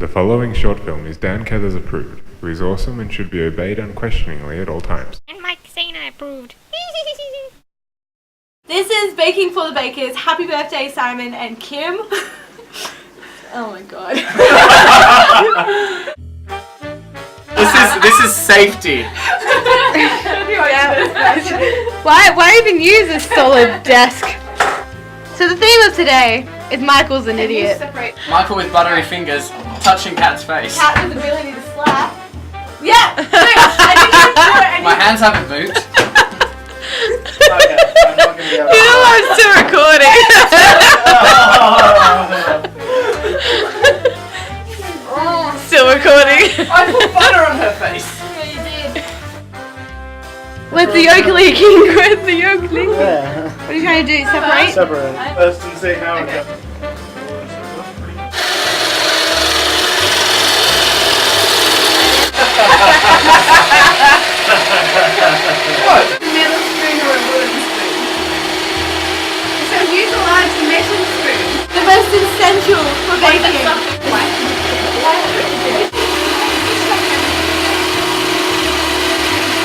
The following short film is Dan Cathers approved, who is awesome and should be obeyed unquestioningly at all times. And Mike Sena approved. This is Baking for the Bakers. Happy birthday, Simon and Kim. Oh my god. This is safety. Why even use a solid desk? So the theme of today is Michael's an idiot. Michael with buttery fingers touching Kat's face. Cat with ability to slap. Yeah! Wait, I didn't even do it. My hands haven't moved. You know I'm still recording. Still recording. I put butter on her face. Yeah, you did. Where's the yolk leaking? Where's the yolk leaking? Yeah. What are you trying to do? Separate? Separate. First and see how it goes. What? Metal spoon or a wooden spoon? It says use a large metal spoon. The most essential for baking.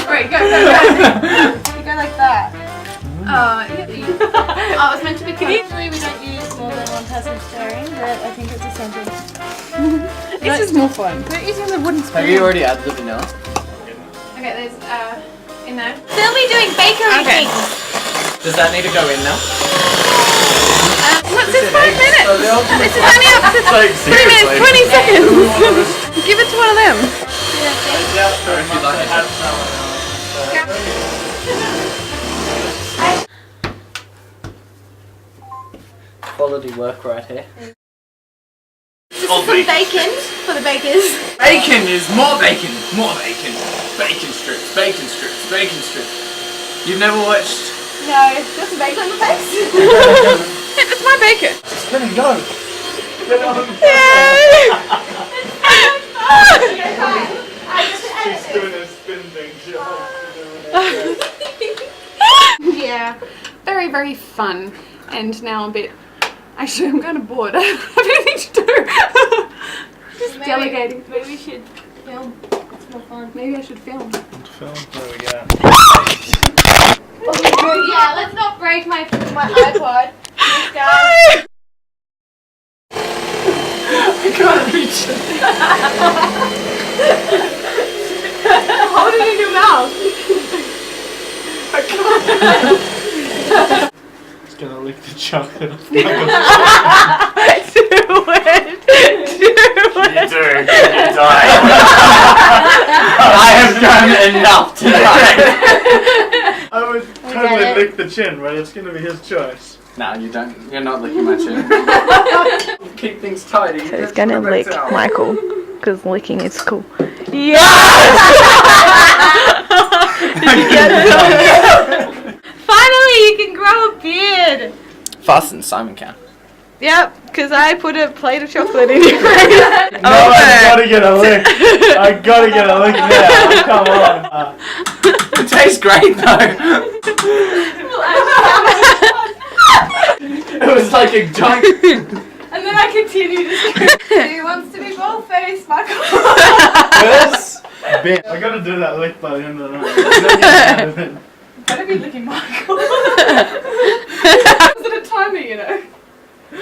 Alright, go. You go like that. Oh, it's meant to be clean. Usually we don't use more than one person stirring, but I think it's essential. It's just more fun. We're using the wooden spoon. Have you already added the vanilla? Okay, there's in there. They'll be doing bakery Okay. things. Does that need to go in now? What's this 5 minutes? This is only up to Like, 3 minutes, 20 seconds. Give it to one of them. Quality work right here. Some bacon for the bakers. Bacon is more bacon, more bacon. Bacon strips, bacon strips, bacon strips. You've never watched? No, just some bacon on the face. It's my bacon. Spin and go. She's doing a spin thing. Yeah, very, very fun. And now a bit. Actually, I'm kind of bored. I don't have anything to do. Just delegating. Maybe we should film. It's more fun. Maybe I should film. Film. There we go. Yeah, let's not break my iPod. Please, guys. I can't reach it. Hold it in your mouth. It's gonna lick the chocolate off my Do it. You do. You die. I have done enough tonight. I would totally lick the chin, but it's gonna be his choice. No, you don't. You're not licking my chin. Keep things tidy. So he's gonna lick Michael, because licking is cool. Finally, you can grow a beard. Faster than Simon can. Yep, because I put a plate of chocolate in your face. No, I gotta get a lick. I gotta get a lick now. Come on. It tastes great though. It was like a giant. And then I continue to scream. Who wants to be bald-faced, Michael? Yes. I gotta do that lick by the end of the night. Better be licking Michael. Is it a timer, you know? I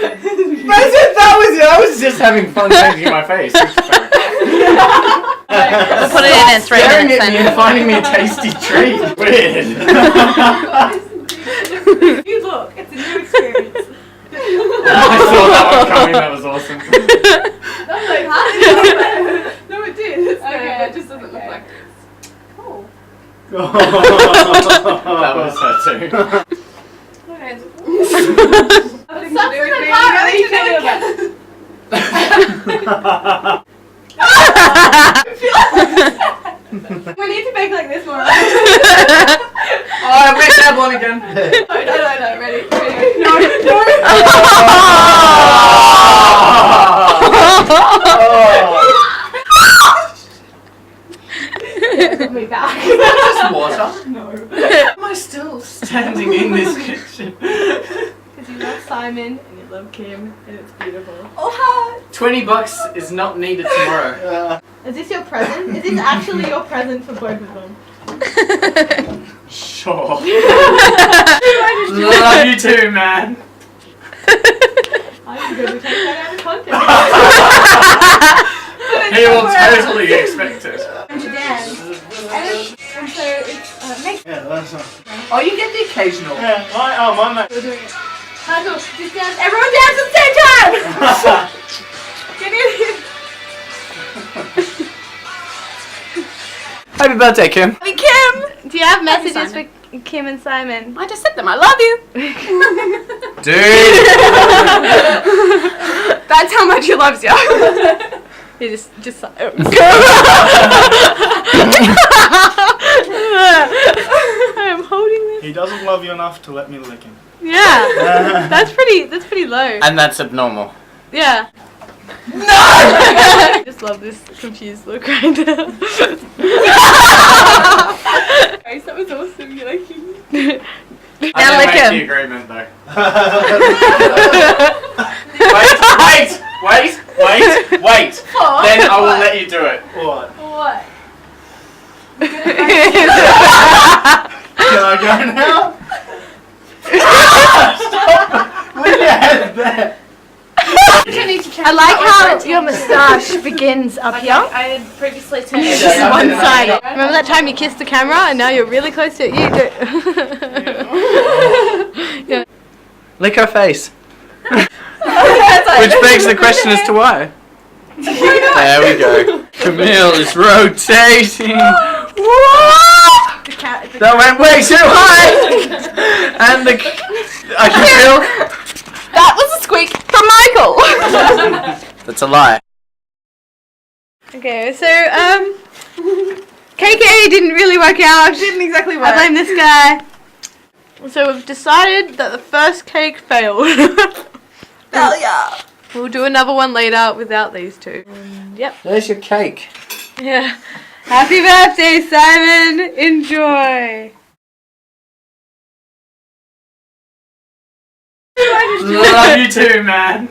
was just having fun changing my face. We'll put it in at 3 Staring minutes at me then. and finding me a tasty treat. Weird. You look, it's a new experience. I saw that one coming. That was awesome. I'm like, huh? No, it did. It's okay. It just doesn't look like this. Cool. That was her too. Okay. Stop to the part where we can do We need to bake like this more. Oh, I went that one again. No, ready. Put me back. Just water. No. Am I still standing in this kitchen? Because you love Simon and you love Kim, and it's beautiful. $20 is not needed tomorrow. Is this your present? Is this actually your present for both of them? Sure. Love you too, man. I'm going to take that out of context. He will totally expect it. And so it's next. Yeah, that's not. Oh, you get the occasional. Yeah, my mate. We're doing it. Michael, just dance. Everyone dance at the same time! Get in here. Happy birthday, Kim. Hey, Kim! Do you have messages Simon. for Kim and Simon? I just said them. I love you. Dude. That's how much he loves you. You just I am holding this. He doesn't love you enough to let me lick him. Yeah, that's pretty low. And that's abnormal. Yeah. No! I just love this confused look right now. Guys, that was awesome. You like him? Now lick him. the agreement though. Wait. Then I will let you do it. What? What? Can I go now? Leave your head there. I like how your moustache begins up here. I had previously turned it Yeah, to one yeah. side. Remember that time you kissed the camera and now you're really close to it? You do. Yeah. Lick her face. Which begs the question as to why. There we go. Camille is rotating. That went way too high. And I can feel. That was a squeak from Michael. That's a lie. Okay, so KK didn't really work out. Didn't exactly I work. blame this guy. So we've decided that the first cake failed. Hell yeah. We'll do another one later without these two. Yep. There's your cake. Yeah. Happy birthday, Simon. Enjoy. Love you too, man.